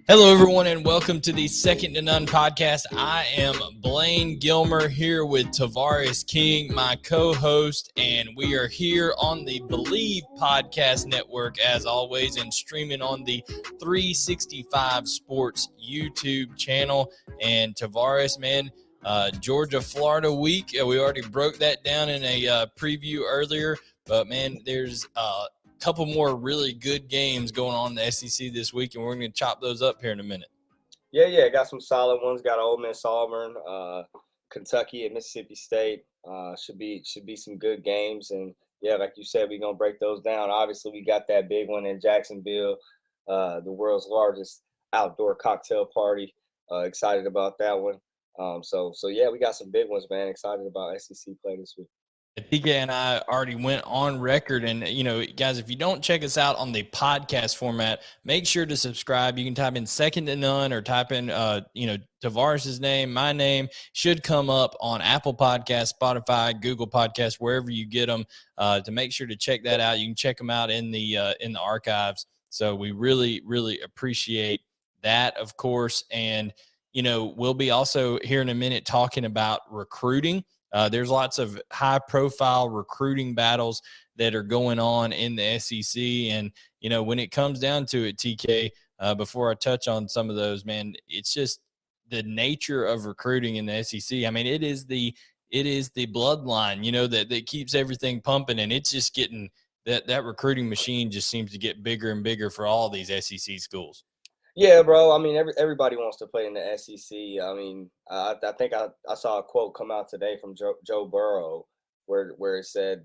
Hello, everyone, and welcome to the Second to None podcast. I am Blaine Gilmer here with Tavarres King, my co-host, and we are here on the Believe Podcast Network, as always, and streaming on the 365 Sports YouTube channel. And Tavarres, man, Georgia-Florida week, we already broke that down in a preview earlier, but, man, there's couple more really good games going on in the SEC this week, and we're going to chop those up here in a minute. Yeah, got some solid ones. Got Ole Miss, Auburn, Kentucky, and Mississippi State. Should be some good games, and yeah, like you said, we're gonna break those down. Obviously, we got that big one in Jacksonville, the world's largest outdoor cocktail party. Excited about that one. So yeah, we got some big ones, man. Excited about SEC play this week. TK and I already went on record, and, you know, guys, if you don't check us out on the podcast format, make sure to subscribe. You can type in Second to None or type in, Tavarres' name, my name, should come up on Apple Podcasts, Spotify, Google Podcasts, wherever you get them, to make sure to check that out. You can check them out in the archives. So we really, really appreciate that, of course. And, you know, we'll be also here in a minute talking about recruiting. There's lots of high-profile recruiting battles that are going on in the SEC. And, you know, when it comes down to it, TK, before I touch on some of those, man, it's just the nature of recruiting in the SEC. I mean, it is the bloodline, you know, that keeps everything pumping. And it's just getting that recruiting machine just seems to get bigger and bigger for all these SEC schools. Yeah, bro. I mean, everybody wants to play in the SEC. I mean, I think I saw a quote come out today from Joe Burrow where it said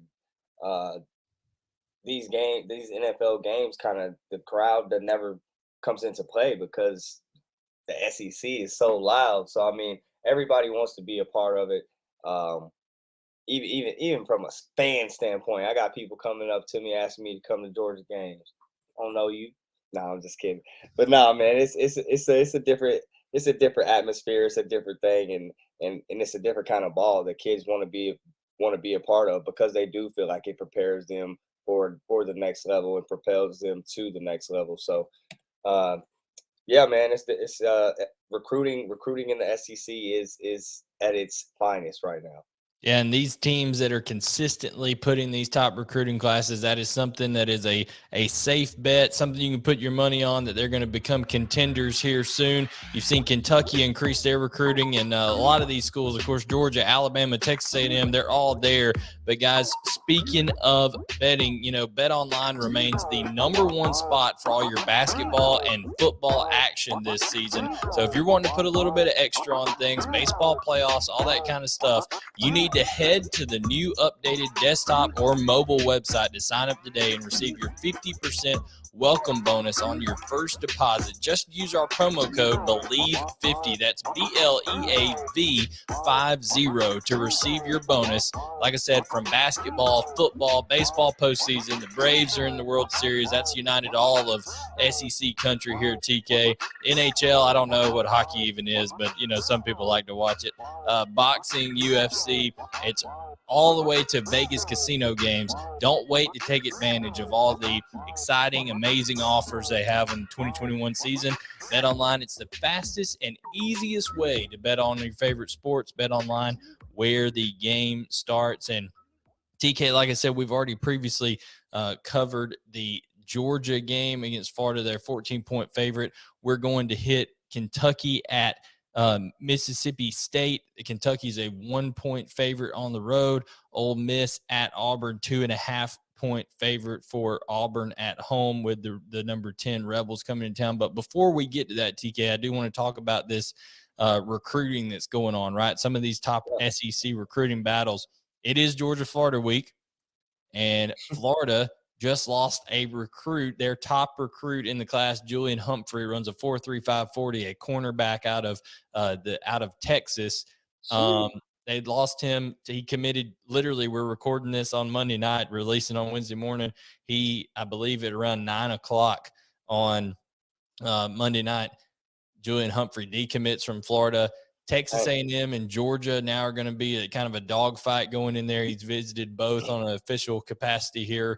these NFL games, kind of the crowd that never comes into play because the SEC is so loud. So I mean, everybody wants to be a part of it. Even from a fan standpoint, I got people coming up to me asking me to come to Georgia games. I don't know you. No, I'm just kidding. But no, man, it's a different atmosphere. It's a different thing, and it's a different kind of ball that kids want to be a part of because they do feel like it prepares them for the next level and propels them to the next level. So, yeah, man, it's recruiting in the SEC is at its finest right now. Yeah, and these teams that are consistently putting these top recruiting classes, that is something that is a safe bet, something you can put your money on that they're going to become contenders here soon. You've seen Kentucky increase their recruiting, and a lot of these schools, of course, Georgia, Alabama, Texas A&M, they're all there. But, guys, speaking of betting, you know, BetOnline remains the #1 spot for all your basketball and football action this season. So if you're wanting to put a little bit of extra on things, baseball playoffs, all that kind of stuff, you need to head to the new updated desktop or mobile website to sign up today and receive your 50% welcome bonus on your first deposit. Just use our promo code BELIEVE50. That's BLEAV 50 to receive your bonus. Like I said, from basketball, football, baseball postseason, the Braves are in the World Series. That's united all of SEC country here at TK. NHL, I don't know what hockey even is, but, you know, some people like to watch it. Boxing, UFC, it's all the way to Vegas casino games. Don't wait to take advantage of all the exciting, amazing offers they have in the 2021 season. BetOnline, it's the fastest and easiest way to bet on your favorite sports. BetOnline, where the game starts. And TK, like I said, we've already previously covered the Georgia game against Florida, their 14-point favorite. We're going to hit Kentucky at Mississippi State. Kentucky's a 1-point favorite on the road. Ole Miss at Auburn, 2.5-point favorite for Auburn at home with the number 10 Rebels coming in town. But before we get to that, TK, I do want to talk about this recruiting that's going on, right? Some of these top SEC recruiting battles. It is Georgia-Florida week, and Florida just lost a recruit, their top recruit in the class. Julian Humphrey runs a 4.35 40, a cornerback out of Texas. They lost him. He committed, literally, we're recording this on Monday night, releasing on Wednesday morning. I believe at around 9 o'clock on Monday night, Julian Humphrey decommits from Florida. Texas A&M and Georgia now are going to be kind of a dogfight going in there. He's visited both on an official capacity here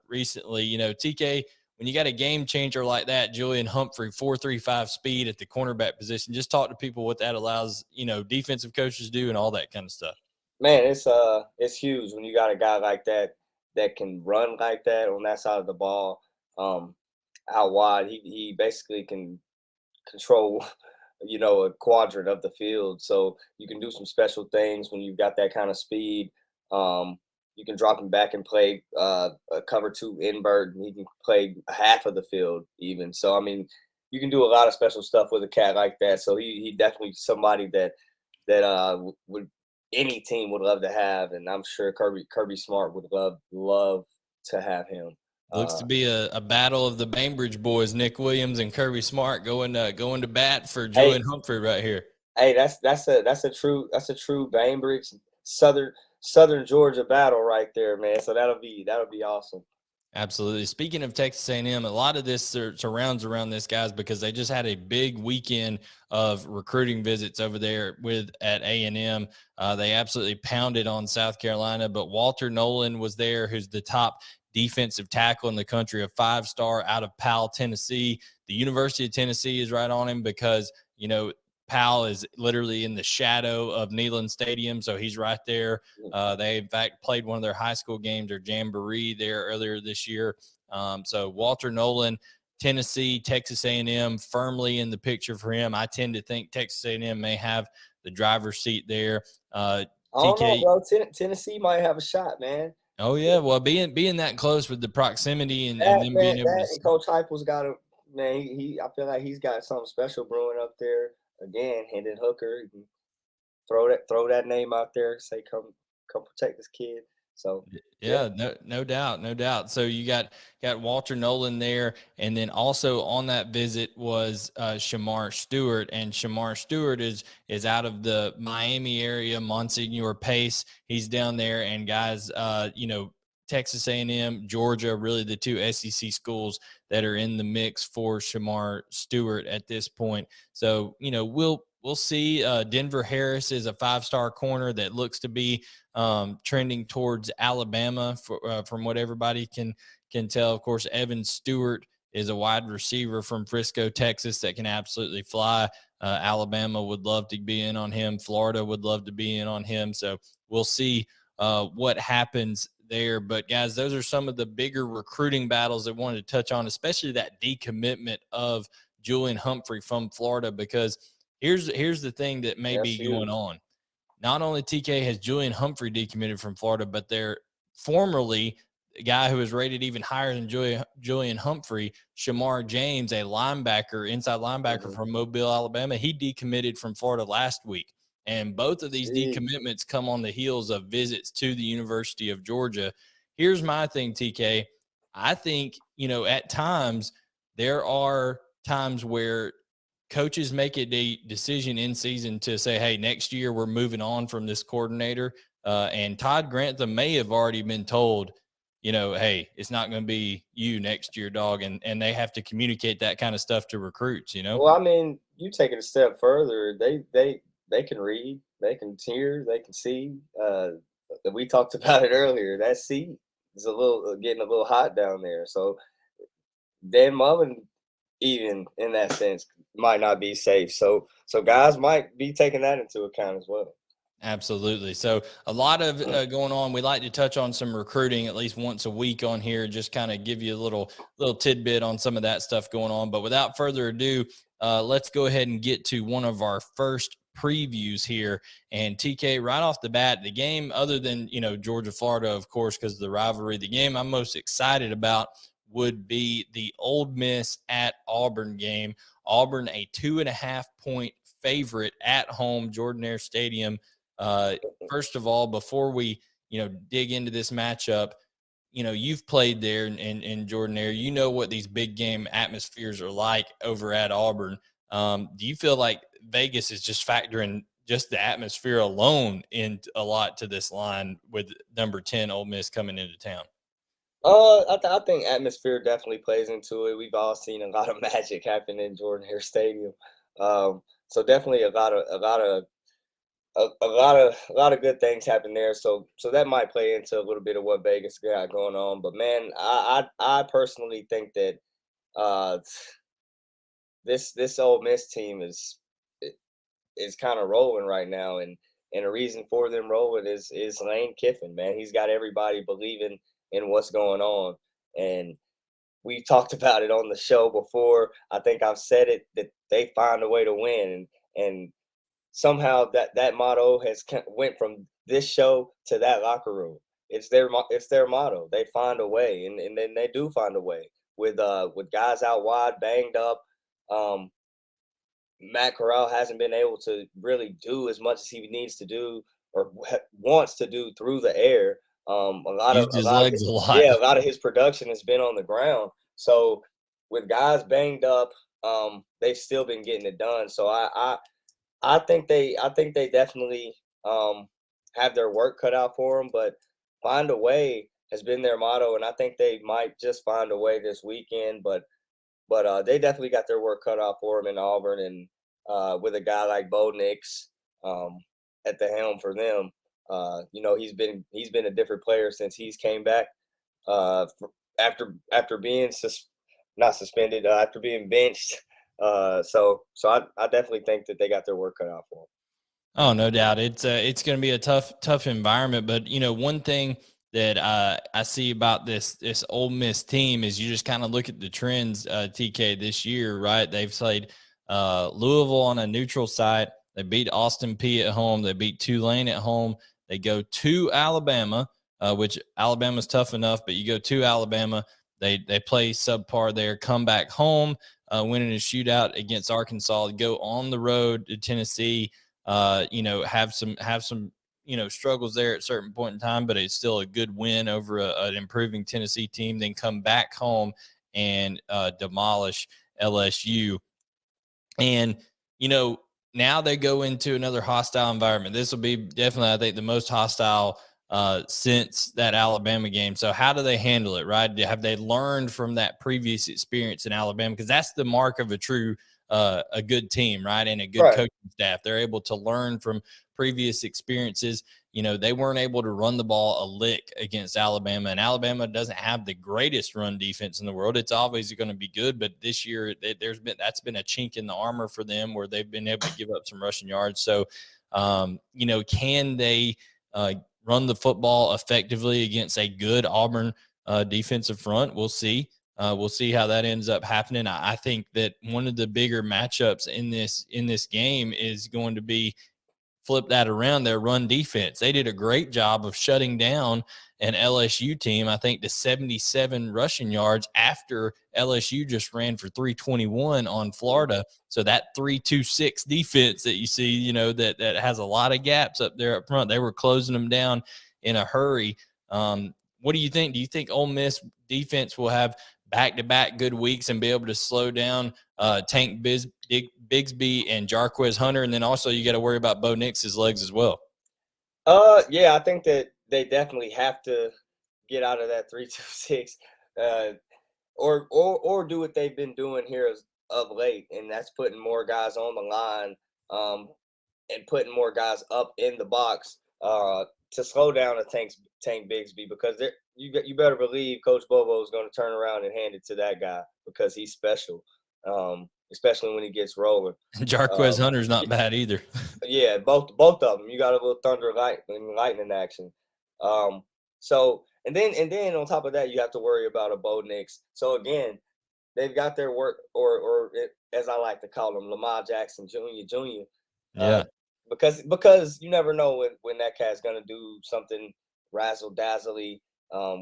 recently. You know, TK, when you got a game changer like that, Julian Humphrey, 4.35 speed at the cornerback position, just talk to people what that allows, defensive coaches do and all that kind of stuff. Man, it's huge when you got a guy like that that can run like that on that side of the ball, out wide. He basically can control, a quadrant of the field. So you can do some special things when you've got that kind of speed. You can drop him back and play a cover two invert, and he can play half of the field even. So I mean, you can do a lot of special stuff with a cat like that. So he definitely somebody that would any team would love to have, and I'm sure Kirby Smart would love to have him. Looks to be a battle of the Bainbridge boys, Nick Williams and Kirby Smart going to bat for Julian Humphrey right here. Hey, that's a true Bainbridge Southern Georgia battle right there, man. So that'll be awesome. Absolutely. Speaking of Texas A&M, a lot of this surrounds around this, guys, because they just had a big weekend of recruiting visits over there at A&M. They absolutely pounded on South Carolina, but Walter Nolan was there, who's the top defensive tackle in the country, a 5-star out of Powell, Tennessee. The University of Tennessee is right on him because, Powell is literally in the shadow of Neyland Stadium, so he's right there. They, in fact, played one of their high school games, or jamboree, there earlier this year. So Walter Nolan, Tennessee, Texas A&M, firmly in the picture for him. I tend to think Texas A&M may have the driver's seat there. I don't know, bro. Tennessee might have a shot, man. Oh yeah, well, being that close with the proximity and then being able to. And Coach Heupel's got a man. I feel like he's got something special brewing up there. Again, Hendon Hooker, you can throw that name out there. Say, come protect this kid. So yeah, no doubt. So you got Walter Nolan there, and then also on that visit was Shamar Stewart, and Shamar Stewart is out of the Miami area, Monsignor Pace. He's down there, and guys, Texas A&M, Georgia, really the two SEC schools that are in the mix for Shamar Stewart at this point. So, we'll see. Denver Harris is a 5-star corner that looks to be trending towards Alabama from what everybody can tell. Of course, Evan Stewart is a wide receiver from Frisco, Texas that can absolutely fly. Alabama would love to be in on him. Florida would love to be in on him. So we'll see what happens there. But guys, those are some of the bigger recruiting battles I wanted to touch on, especially that decommitment of Julian Humphrey from Florida, because here's the thing that may be going on. Not only TK has Julian Humphrey decommitted from Florida, but they're formerly a guy who was rated even higher than Julian Humphrey, Shamar James, a linebacker, inside linebacker from Mobile, Alabama. He decommitted from Florida last week. And both of these decommitments come on the heels of visits to the University of Georgia. Here's my thing, TK. I think, at times there are times where coaches make a decision in season to say, hey, next year we're moving on from this coordinator. And Todd Grantham may have already been told, hey, it's not going to be you next year, dog. And they have to communicate that kind of stuff to recruits, Well, I mean, you take it a step further. They can read, they can hear, they can see. We talked about it earlier. That seat is getting a little hot down there. So Dan Mullen, even in that sense, might not be safe. So guys might be taking that into account as well. Absolutely. So a lot of going on. We like to touch on some recruiting at least once a week on here, just kind of give you a little tidbit on some of that stuff going on. But without further ado, let's go ahead and get to one of our first previews here. And TK, right off the bat, the game, other than, Georgia, Florida, of course, because of the rivalry, the game I'm most excited about would be the Ole Miss at Auburn game. Auburn, a 2.5-point favorite at home, Jordan-Hare Stadium. First of all, before we, dig into this matchup, you've played there in Jordan-Hare. You know what these big game atmospheres are like over at Auburn. Do you feel like Vegas is just factoring just the atmosphere alone in a lot to this line with number 10 Ole Miss coming into town? I think atmosphere definitely plays into it. We've all seen a lot of magic happen in Jordan-Hare Stadium. So definitely a lot of a lot of good things happen there. So that might play into a little bit of what Vegas got going on. But man, I personally think that uh, this Ole Miss team is kind of rolling right now, and the reason for them rolling is Lane Kiffin, man. He's got everybody believing in what's going on, and we talked about it on the show before. I think I've said it that they find a way to win, and somehow that motto has went from this show to that locker room. It's their motto. They find a way, and then they do find a way with guys out wide, banged up. Um, Matt Corral hasn't been able to really do as much as he needs to do or wants to do through the air. Used his legs a lot. Yeah, a lot of his production has been on the ground. So with guys banged up, they've still been getting it done. So I think they definitely have their work cut out for them, but find a way has been their motto, and I think they might just find a way this weekend. But they definitely got their work cut out for them in Auburn, and with a guy like Bo Nix at the helm for them, he's been a different player since he's came back after being not suspended, after being benched. So I definitely think that they got their work cut out for them. Oh, no doubt. It's going to be a tough environment. But one thing that I see about this Ole Miss team is you just kind of look at the trends. TK this year, right? They've played Louisville on a neutral site. They beat Austin Peay at home. They beat Tulane at home. They go to Alabama, which Alabama's tough enough, but you go to Alabama. They play subpar there. Come back home, winning a shootout against Arkansas. Go on the road to Tennessee. Have some struggles there at a certain point in time, but it's still a good win over an improving Tennessee team. Then come back home and demolish LSU. And, now they go into another hostile environment. This will be definitely, I think, the most hostile since that Alabama game. So how do they handle it, right? Have they learned from that previous experience in Alabama? Because that's the mark of a true a good team, right? And a good coaching staff. They're able to learn from previous experiences. They weren't able to run the ball a lick against Alabama, and Alabama doesn't have the greatest run defense in the world. It's obviously going to be good, but this year that's been a chink in the armor for them where they've been able to give up some rushing yards. So, can they run the football effectively against a good Auburn defensive front? We'll see. We'll see how that ends up happening. I think that one of the bigger matchups in this game is going to be flip that around, their run defense. They did a great job of shutting down an LSU team, I think, to 77 rushing yards after LSU just ran for 321 on Florida. So that 3-2-6 defense that you see, that has a lot of gaps up there up front, they were closing them down in a hurry. What do you think? Do you think Ole Miss defense will have back-to-back good weeks and be able to slow down Tank Bigsby and Jarquez Hunter? And then also you got to worry about Bo Nix's legs as well. Yeah, I think that they definitely have to get out of that 3-2-6 or do what they've been doing here of late, and that's putting more guys on the line and putting more guys up in the box to slow down a Tank Bigsby, because you better believe Coach Bobo is going to turn around and hand it to that guy because he's special, especially when he gets rolling. Jarquez Hunter's not bad either. Yeah, both of them. You got a little thunder lightning action. So and then on top of that, you have to worry about a Bo Nix. So again, they've got their work, or as I like to call him, Lamar Jackson Jr. Yeah. Because you never know when that cat's gonna do something razzle dazzly.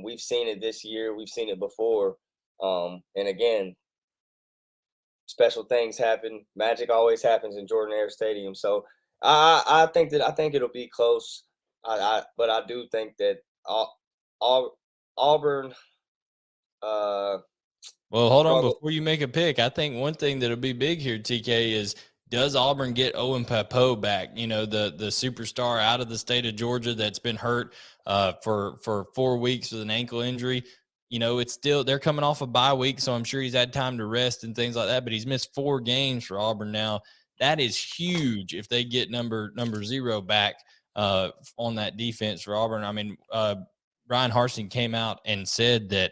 We've seen it this year. We've seen it before. And again, special things happen. Magic always happens in Jordan Air Stadium. So I think it'll be close. But I do think that Auburn. Well, hold on before you make a pick. I think one thing that'll be big here, TK, is does Auburn get Owen Pappoe back? The superstar out of the state of Georgia that's been hurt for 4 weeks with an ankle injury. It's still, they're coming off a bye week, so I'm sure he's had time to rest and things like that, but he's missed 4 games for Auburn now. that is huge if they get number 0 back on that defense for Auburn. I mean, Bryan Harsin came out and said that,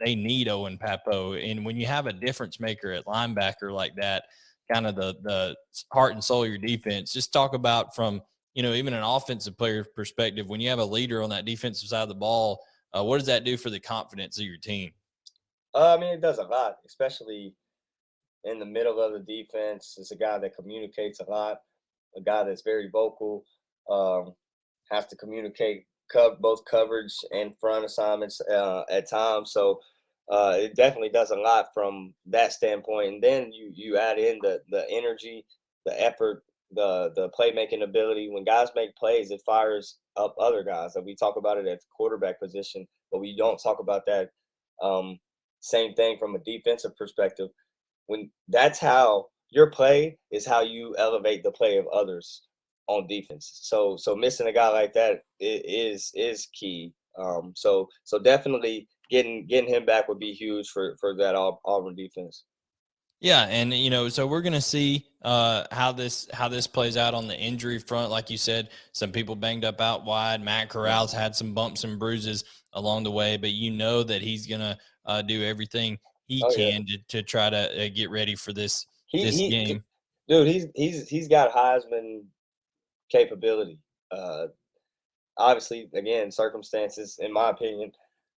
they need Owen Papo. And when you have a difference maker at linebacker like that, kind of the heart and soul of your defense, just talk about from, even an offensive player perspective, when you have a leader on that defensive side of the ball, what does that do for the confidence of your team? I mean, it does a lot, especially in the middle of the defense. It's a guy that communicates a lot, a guy that's very vocal, has to communicate both coverage and front assignments at times. So it definitely does a lot from that standpoint. And then you add in the energy, the effort, the playmaking ability. When guys make plays, it fires up other guys. Like we talk about it at the quarterback position, but we don't talk about that same thing from a defensive perspective. When that's how your play is how you elevate the play of others on defense. So missing a guy like that is key. So definitely getting him back would be huge for that Auburn defense. Yeah, and so we're gonna see how this plays out on the injury front. Like you said, some people banged up out wide. Matt Corral's had some bumps and bruises along the way, but that he's gonna do everything he can to try to get ready for this game. Dude, he's got Heisman capability. Obviously, again, circumstances, in my opinion,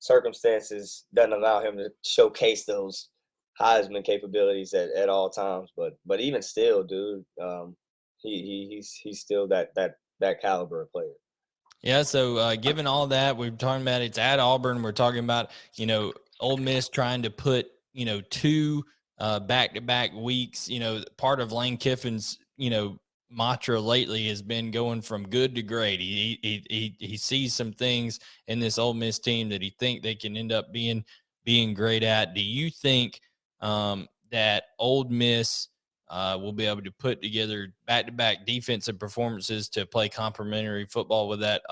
doesn't allow him to showcase those Heisman capabilities at all times. But even still, dude, he's still that caliber of player. Yeah. So given all that, we're talking about it's at Auburn. We're talking about Ole Miss trying to put 2 back-to-back weeks. Part of Lane Kiffin's mantra lately has been going from good to great. He sees some things in this Ole Miss team that he think they can end up being great at. Do you think that Ole Miss will be able to put together back-to-back defensive performances to play complementary football with that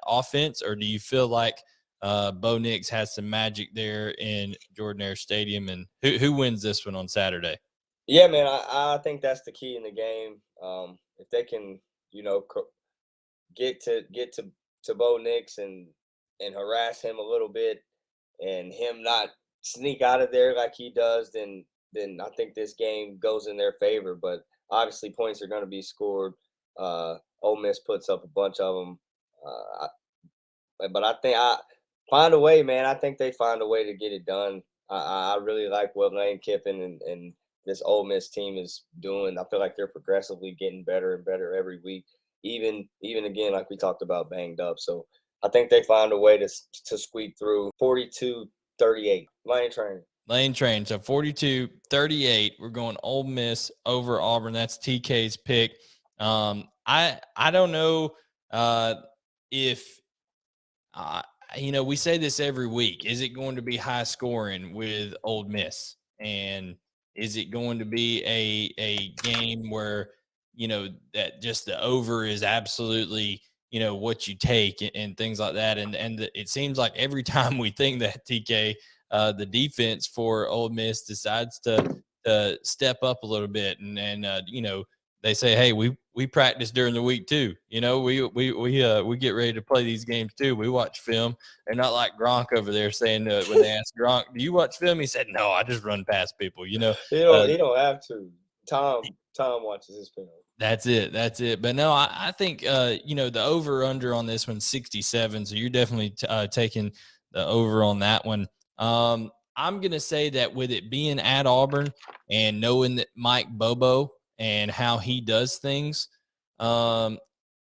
offense, or do you feel like Bo Nix has some magic there in Jordan-Hare Stadium? And who wins this one on Saturday? Yeah, man, I think that's the key in the game. If they can, get to Bo Nix and harass him a little bit, and him not sneak out of there like he does, then I think this game goes in their favor. But obviously, points are going to be scored. Ole Miss puts up a bunch of them. But I think find a way, man. I think they find a way to get it done. I really like what Lane Kiffin and this Ole Miss team is doing. I feel like they're progressively getting better and better every week, even again, like we talked about, banged up. So I think they find a way to squeak through. 42-38. Lane Train. So 42-38. We're going Ole Miss over Auburn. That's TK's pick. I don't know if we say this every week. Is it going to be high scoring with Ole Miss? And is it going to be a game where, that just the over is absolutely, what you take and things like that? And it seems like every time we think that, TK, the defense for Ole Miss decides to step up a little bit. And they say, hey, we practice during the week too. We get ready to play these games too. We watch film. They're not like Gronk over there saying when they asked Gronk, do you watch film? He said, no, I just run past people. He don't have to. Tom watches his film. That's it. But no, I think the over under on this one's 67. So you're definitely taking the over on that one. I'm gonna say that with it being at Auburn and knowing that Mike Bobo and how he does things, and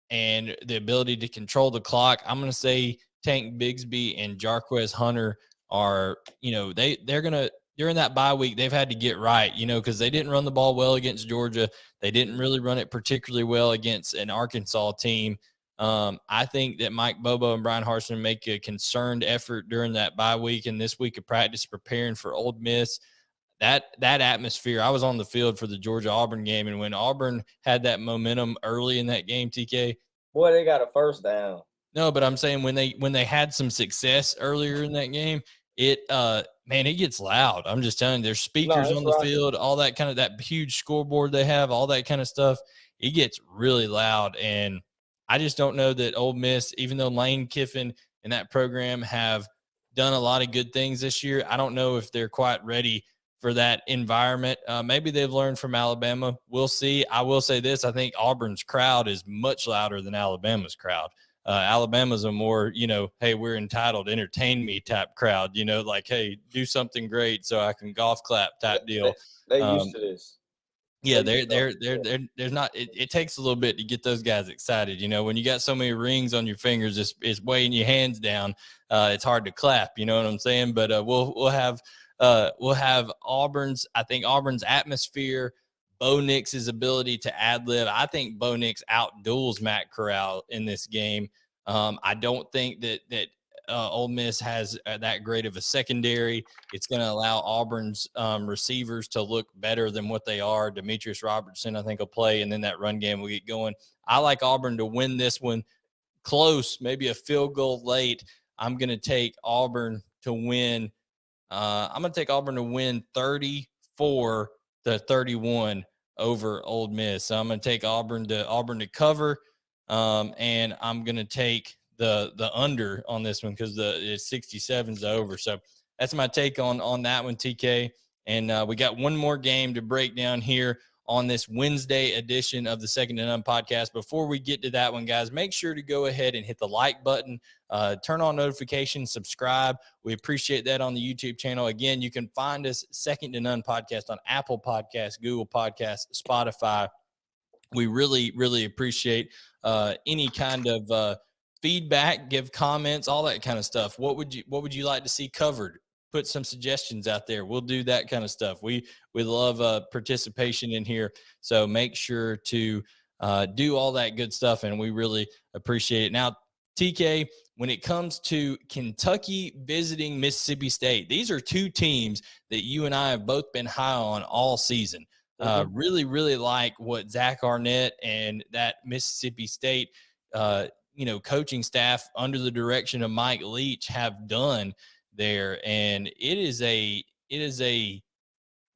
the ability to control the clock, I'm going to say Tank Bigsby and Jarquez Hunter are, they're going to, during that bye week, they've had to get right, because they didn't run the ball well against Georgia. They didn't really run it particularly well against an Arkansas team. I think that Mike Bobo and Bryan Harsin make a concerted effort during that bye week and this week of practice preparing for Ole Miss. That atmosphere, I was on the field for the Georgia-Auburn game, and when Auburn had that momentum early in that game, TK. Boy, they got a first down. No, but I'm saying when they had some success earlier in that game, it man, it gets loud. I'm just telling you, there's speakers on the field, all that kind of that huge scoreboard they have, all that kind of stuff. It gets really loud. And I just don't know that Ole Miss, even though Lane Kiffin and that program have done a lot of good things this year, I don't know if they're quite ready for that environment. Maybe they've learned from Alabama. We'll see. I will say this. I think Auburn's crowd is much louder than Alabama's crowd. Alabama's a more, hey, we're entitled, entertain me type crowd, like, hey, do something great so I can golf clap type deal. They used to this. Yeah, there's not. It takes a little bit to get those guys excited. When you got so many rings on your fingers, it's weighing your hands down. It's hard to clap. You know what I'm saying? But we'll have Auburn's. I think Auburn's atmosphere, Bo Nix's ability to ad lib. I think Bo Nix outduels Matt Corral in this game. I don't think that Ole Miss has that great of a secondary. It's going to allow Auburn's receivers to look better than what they are. Demetrius Robertson, I think, will play, and then that run game will get going. I like Auburn to win this one close, maybe a field goal late. I'm going to take Auburn to win. I'm going to take Auburn to win 34-31 over Ole Miss. So I'm going to take Auburn to cover, and I'm going to take the under on this one because the 67's the over. So that's my take on that one, TK. And we got one more game to break down here on this Wednesday edition of the Second and None podcast. Before we get to that one, guys, make sure to go ahead and hit the like button, turn on notifications, subscribe. We appreciate that on the YouTube channel. Again, you can find us Second to None podcast on Apple Podcasts, Google Podcasts, Spotify. We really, really appreciate any kind of feedback, give comments, all that kind of stuff. What would you like to see covered? Put some suggestions out there. We'll do that kind of stuff. We love participation in here. So make sure to do all that good stuff, and we really appreciate it. Now, TK, when it comes to Kentucky visiting Mississippi State, these are two teams that you and I have both been high on all season. Really, really like what Zach Arnett and that Mississippi State coaching staff under the direction of Mike Leach have done there. And it is a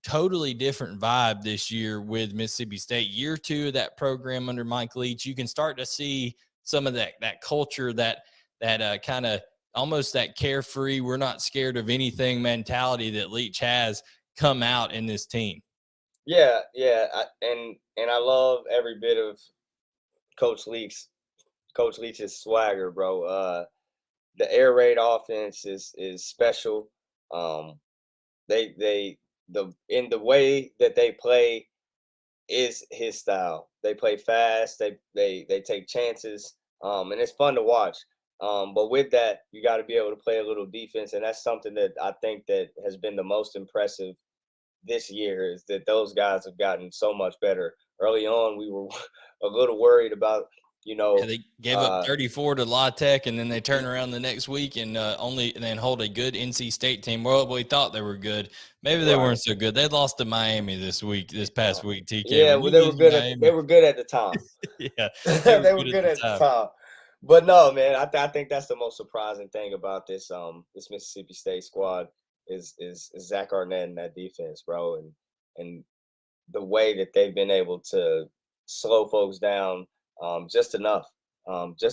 totally different vibe this year with Mississippi State. Year two of that program under Mike Leach, you can start to see some of that culture, that kind of almost that carefree, we're not scared of anything mentality that Leach has come out in this team. Yeah. And I love every bit of Coach Leach's swagger, bro. The air raid offense is special. In the way that they play is his style. They play fast. They take chances. And it's fun to watch. But with that, you got to be able to play a little defense, and that's something that I think that has been the most impressive this year, is that those guys have gotten so much better. Early on, we were a little worried about. They gave up 34 to La Tech, and then they turn around the next week and then hold a good NC State team. Well, we thought they were good. Maybe they weren't so good. They lost to Miami this past week, TK. Yeah, well, they were good. They were good at the time. Yeah, they were good at the time. But no, man, I think that's the most surprising thing about this Mississippi State squad is Zach Arnett and that defense, bro, and the way that they've been able to slow folks down. Just enough for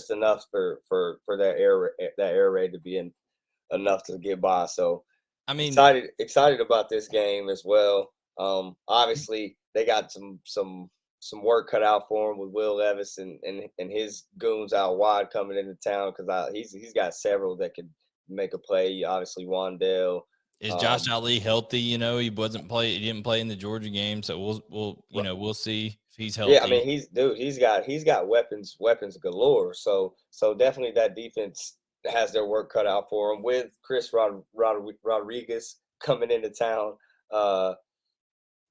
that air raid to be enough to get by. So I mean, excited about this game as well. Obviously they got some work cut out for him with Will Levis and his goons out wide coming into town, because he's got several that could make a play. Obviously Wan'Dale. Is Josh Ali healthy? He didn't play in the Georgia game, so we'll see. He's healthy. Yeah, I mean, he's got weapons galore. So definitely that defense has their work cut out for him with Chris Rodriguez coming into town.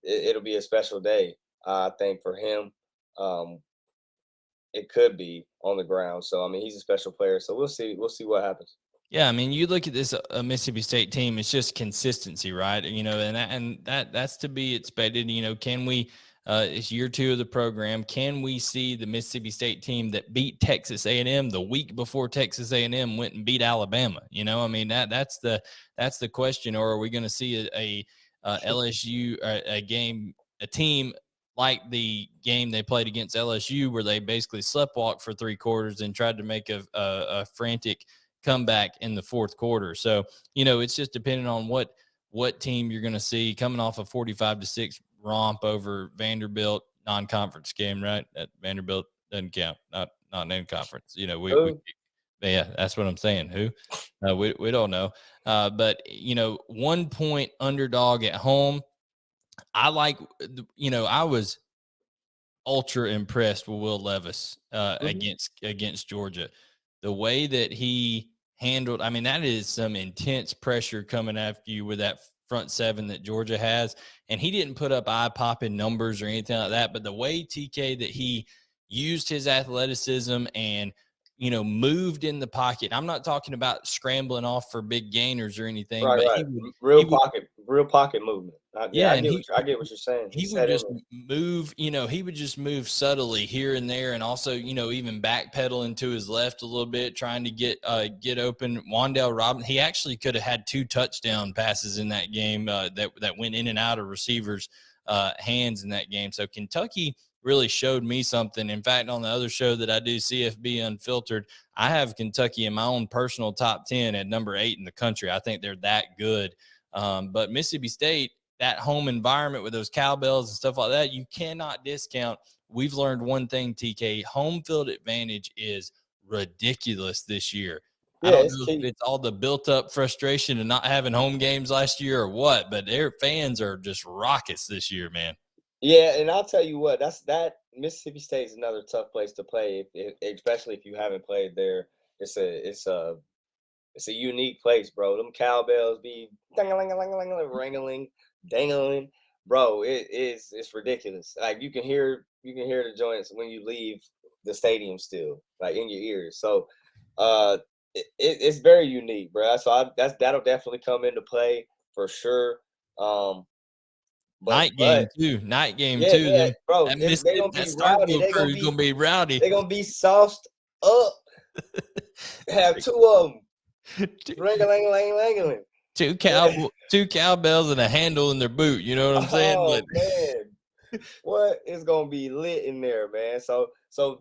It'll be a special day, I think, for him. It could be on the ground. So I mean, he's a special player. So we'll see what happens. Yeah, I mean, you look at this Mississippi State team; it's just consistency, right? And that's to be expected. Can we It's year 2 of the program. Can we see the Mississippi State team that beat Texas A&M the week before Texas A&M went and beat Alabama? You know, I mean, that's the question. Or are we going to see a LSU a team like the game they played against LSU, where they basically sleptwalked for 3 quarters and tried to make a frantic comeback in the 4th quarter? So, you know, it's just depending on what team you're going to see coming off a 45-6 romp over Vanderbilt, non-conference game, right? That Vanderbilt doesn't count, not in conference. You know, yeah, that's what I'm saying. Who? We don't know. But, you know, 1 point underdog at home. I like, you know, I was ultra impressed with Will Levis against Georgia. The way that he handled, I mean, that is some intense pressure coming after you with that front 7 that Georgia has. And he didn't put up eye-popping numbers or anything like that, but the way, TK, that he used his athleticism and, you know, moved in the pocket. I'm not talking about scrambling off for big gainers or anything, right, but right. Real pocket movement. I get what you're saying. He would just move, you know, he would just move subtly here and there, and also, you know, even backpedaling to his left a little bit, trying to get open. Wan'Dale Robinson, he actually could have had 2 touchdown passes in that game that went in and out of receivers' hands in that game. So Kentucky really showed me something. In fact, on the other show that I do, CFB Unfiltered, I have Kentucky in my own personal top 10 at number 8 in the country. I think they're that good. But Mississippi State, that home environment with those cowbells and stuff like that, you cannot discount. We've learned one thing, TK. Home field advantage is ridiculous this year. Yeah, I don't know if it's all the built-up frustration of not having home games last year or what, but their fans are just rockets this year, man. Yeah, and I'll tell you what, that Mississippi State is another tough place to play, especially if you haven't played there. It's a unique place, bro. Them cowbells be wrangling, dangling, bro. It's ridiculous. Like you can hear the joints when you leave the stadium still, like in your ears. So, it's very unique, bro. So that'll definitely come into play for sure. Night game too. Yeah, bro. They're gonna be rowdy. They're gonna be rowdy. They're gonna be sauced up. Have 2 of them. Ring-a-ling-a-ling-a-ling. Two cowbells and a handle in their boot. You know what I'm saying? Oh, man. What is gonna be lit in there, man? So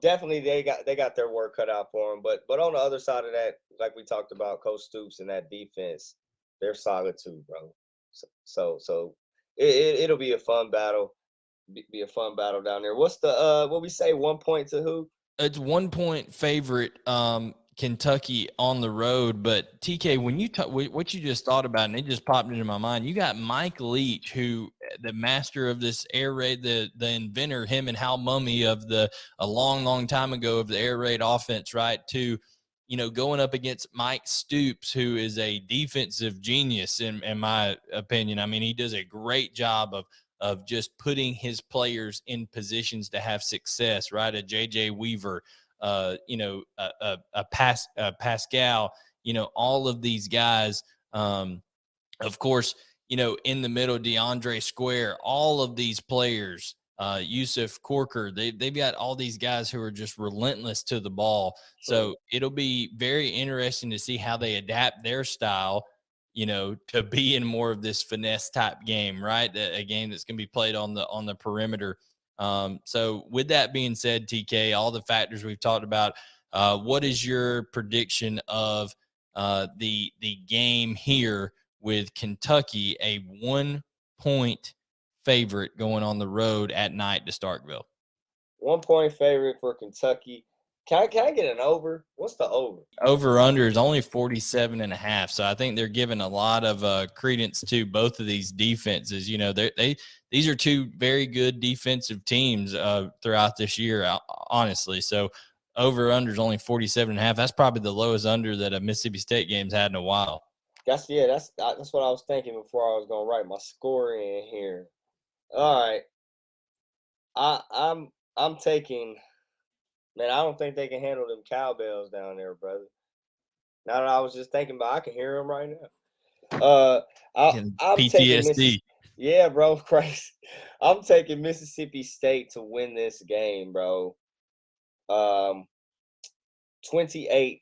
definitely they got their work cut out for them. But on the other side of that, like we talked about, Coach Stoops and that defense, they're solid too, bro. So it'll be a fun battle. Be a fun battle down there. What's the what we say? 1 point to who? It's 1 point favorite. Kentucky on the road. But TK, when you what you just thought about, and it just popped into my mind, you got Mike Leach, who the master of this air raid, the inventor, him and Hal Mummy of a long time ago of the air raid offense, right? To, you know, going up against Mike Stoops, who is a defensive genius in my opinion. I mean, he does a great job of just putting his players in positions to have success, right? A JJ Weaver, you know, Pascal, you know, all of these guys, of course, you know, in the middle, DeAndre Square, all of these players, Yusuf Corker, they've got all these guys who are just relentless to the ball. So it'll be very interesting to see how they adapt their style, you know, to be in more of this finesse type game, right? A game that's going to be played on the perimeter. So with that being said, TK, all the factors we've talked about, what is your prediction of the game here with Kentucky, a 1 point favorite going on the road at night to Starkville? 1 point favorite for Kentucky. Can I get an over? What's the over? Over under is only 47.5. So I think they're giving a lot of credence to both of these defenses. You know, these are 2 very good defensive teams throughout this year, honestly. So over under is only 47.5. That's probably the lowest under that a Mississippi State game's had in a while. That's what I was thinking before I was gonna write my score in here. All right, I'm taking. Man, I don't think they can handle them cowbells down there, brother. Now that I was just thinking about, I can hear them right now. I'm PTSD. Yeah, bro, Christ. I'm taking Mississippi State to win this game, bro. 28,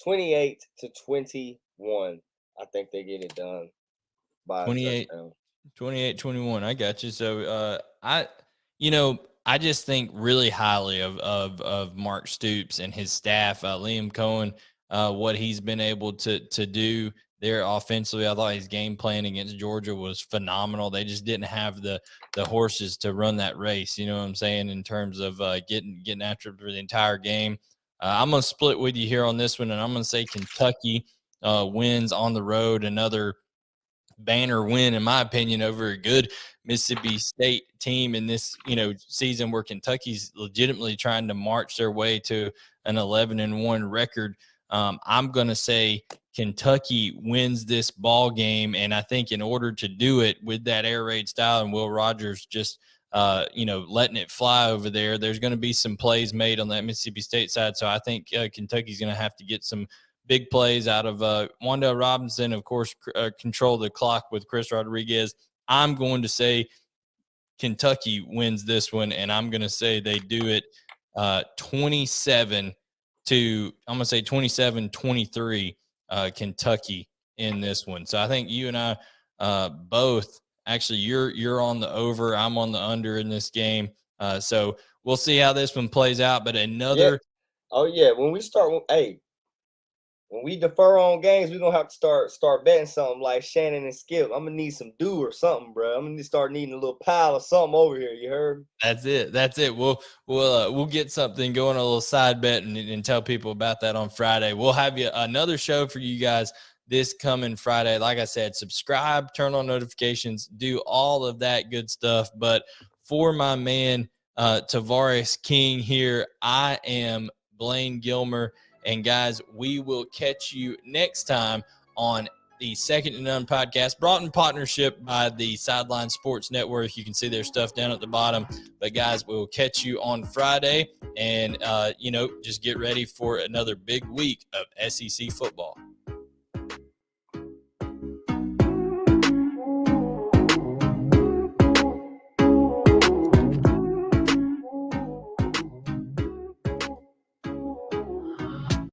28 to 21. I think they get it done by a 28 touchdown. 28-21. I got you. So I just think really highly of Mark Stoops and his staff, Liam Cohen, what he's been able to do there offensively. I thought his game plan against Georgia was phenomenal. They just didn't have the horses to run that race. You know what I'm saying, in terms of getting after it for the entire game. I'm gonna split with you here on this one, and I'm gonna say Kentucky wins on the road. Another banner win, in my opinion, over a good Mississippi State team in this, season where Kentucky's legitimately trying to march their way to an 11-1 record. I'm going to say Kentucky wins this ball game, and I think in order to do it with that air raid style and Will Rogers just letting it fly over there, there's going to be some plays made on that Mississippi State side. So I think Kentucky's going to have to get some big plays out of Wan'Dale Robinson, of course, control the clock with Chris Rodriguez. I'm going to say Kentucky wins this one, and I'm going to say they do it 27-23 Kentucky in this one. So I think you and I both, actually, you're on the over, I'm on the under in this game. So we'll see how this one plays out. But another Yeah. Oh yeah, when we start, when we defer on games, we're gonna have to start betting something like Shannon and Skip. I'm gonna need some dew or something, bro. I'm gonna start needing a little pile of something over here. You heard? That's it. We'll get something going, a little side bet, and tell people about that on Friday. We'll have you another show for you guys this coming Friday. Like I said, subscribe, turn on notifications, do all of that good stuff. But for my man Tavarres King here, I am Blayne Gilmer. And guys, we will catch you next time on the Second to None podcast, brought in partnership by the Sideline Sports Network. You can see their stuff down at the bottom. But guys, we'll catch you on Friday, and just get ready for another big week of SEC football.